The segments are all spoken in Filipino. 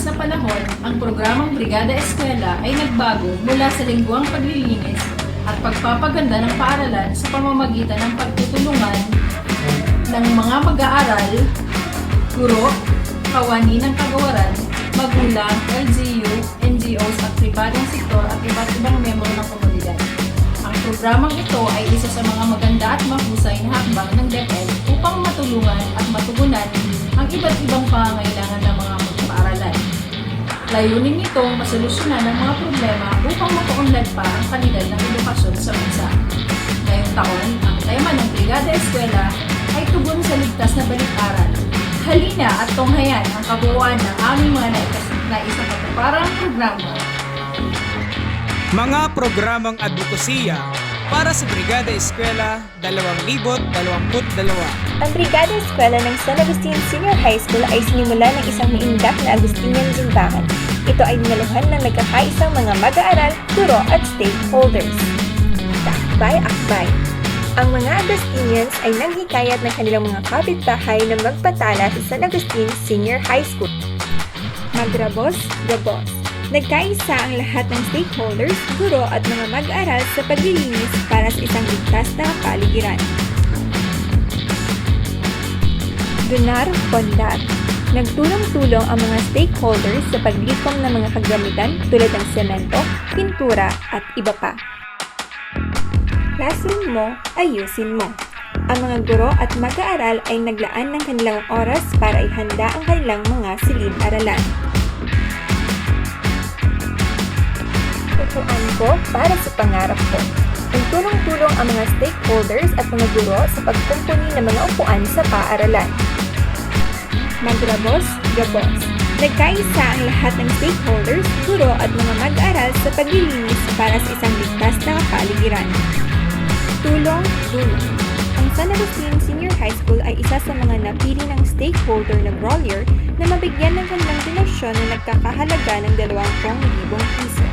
Sa panahon, ang programang Brigada Eskwela ay nagbago mula sa lingguang paglilinis at pagpapaganda ng paaralan sa pamamagitan ng pagtutulungan ng mga mag-aaral, guro, kawani ng kagawaran, magulang, LGU, NGOs at pribadong sektor at iba't ibang membro ng komunidad. Ang programang ito ay isa sa mga maganda at mahusay na hakbang ng DepEd upang matulungan at matugunan ang iba't ibang pangangailangan ng mga mag-aaralan. Layunin nito masolusyonan ang mga problema upang mapaunlad pa ang kalidad ng edukasyon sa bansa. Ngayong taon, ang tema ng Brigada Eskwela ay tugon sa ligtas na balik-aral. Halina at tunghayan ang kabuuan ng aming mga naisakatuparang programa. Mga programang advokasya para sa Brigada Eskwela 2022. Ang Brigada Eskwela ng San Agustin Senior High School ay sinimula ng isang maindak na Agustinian simbahan. Ito ay dinaluhan ng nagkakaisang mga mag-aaral, guro at stakeholders. Akbay-akbay. Ang mga Agustinians ay nanghikayat ng kanilang mga kapitbahay na magpatala sa San Agustin Senior High School. Magrabos-gabos. Nagkaisa ang lahat ng stakeholders, guro at mga mag-aaral sa paglilinis para sa isang ligtas na kapaligiran. Donar-pondar. Nagtulong-tulong ang mga stakeholders sa paglikom ng mga kagamitan tulad ng semento, pintura at iba pa. Classroom mo, ayusin mo. Ang mga guro at mag-aaral ay naglaan ng kanilang oras para ihanda ang kanilang mga silid-aralan. Upuan ko para sa pangarap ko. Nagtulong-tulong ang mga stakeholders at mga guro sa pagkumpuni ng mga upuan sa paaralan. Magrabos-gabos. Nagkaisa ang lahat ng stakeholders, guro at mga mag-aaral sa paglilinis para sa isang ligtas na kapaligiran. Tulong-tulong. Ang San Agustin Senior High School ay isa sa mga napili ng stakeholder na brawler na mabigyan ng kanilang donasyon na nagkakahalaga ng 20,000 piso.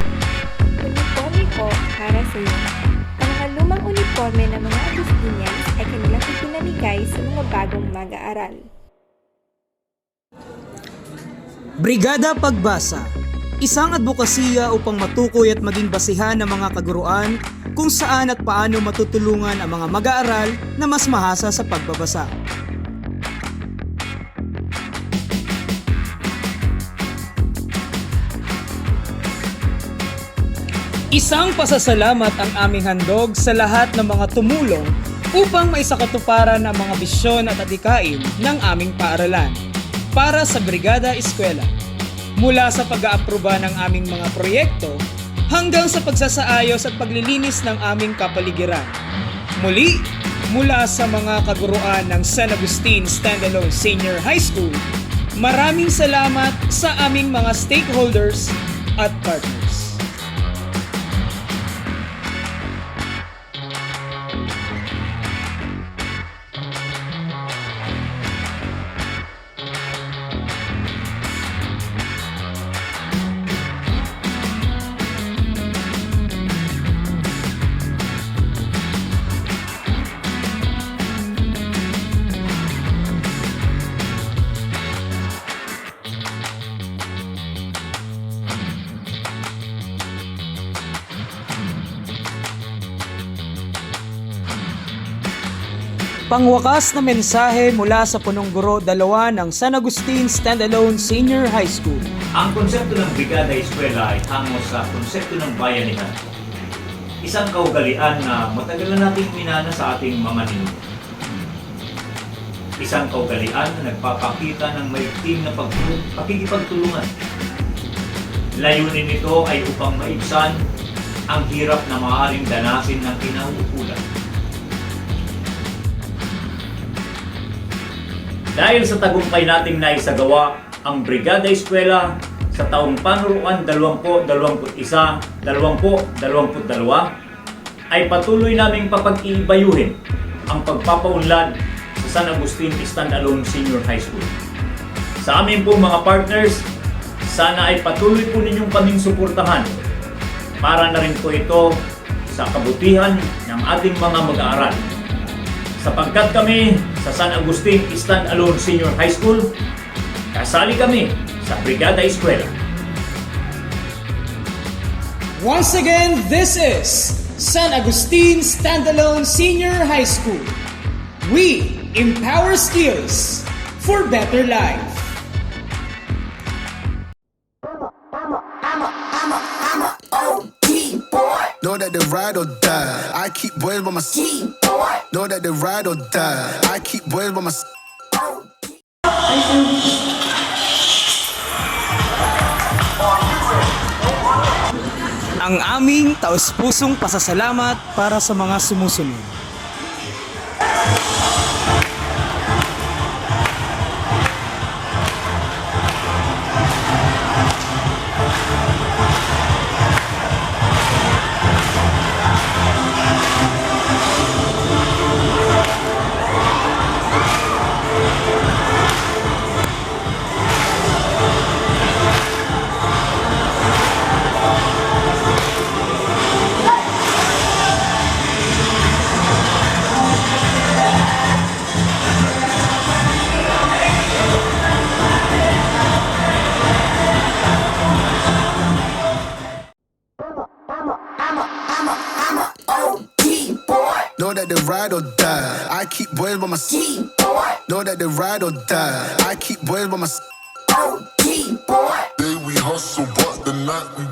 Uniforme ko para sa iyo. Ang mga lumang uniforme ng mga Agustinians ay kanilang ipinamigay sa mga bagong mag-aaral. Brigada Pagbasa. Isang advokasya upang matukoy at maging basihan ng mga kaguruan kung saan at paano matutulungan ang mga mag-aaral na mas mahasa sa pagbabasa. Isang pasasalamat ang aming handog sa lahat ng mga tumulong upang maisakatuparan ang mga bisyon at adhikain ng aming paaralan para sa Brigada Eskwela. Mula sa pag-aaproba ng aming mga proyekto hanggang sa pagsasaayos at paglilinis ng aming kapaligiran. Muli, mula sa mga kaguruan ng San Agustin Standalone Senior High School, maraming salamat sa aming mga stakeholders at partners. Pangwakas na mensahe mula sa punong guro 2 ng San Agustin Standalone Senior High School. Ang konsepto ng Brigada Eskwela ay hango sa konsepto ng bayanihan. Isang kaugalian na matagal na nating minana sa ating mga ninuno. Isang kaugalian na nagpapakita ng maigting na pakikipagtulungan. Layunin nito ay upang maibsan ang hirap na maaaring danasin ng kinauukulan. Dahil sa tagumpay nating naisagawa ang Brigada Eskwela sa taong panuruan 2021-2022 ay patuloy naming papag-iibayuhin ang pagpapaunlad sa San Agustin Standalone Senior High School. Sa amin po mga partners, sana ay patuloy po ninyong kaming suportahan para na rin po ito sa kabutihan ng ating mga mag-aaral. Sapagkat kami sa San Agustin Standalone Senior High School, kasali kami sa Brigada Eskwela. Once again, this is San Agustin Standalone Senior High School. We empower skills for better life. Know that they ride or die. I keep boys by my side. Know that they ride or die. I keep boys by my side. Ang aming taus-pusong pasasalamat para sa mga sumusunod. Know that they ride or die. I keep boys by my side. Know that they ride or die. I keep boys by my side. Day we hustle, but the night we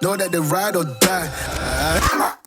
Know that they ride or die.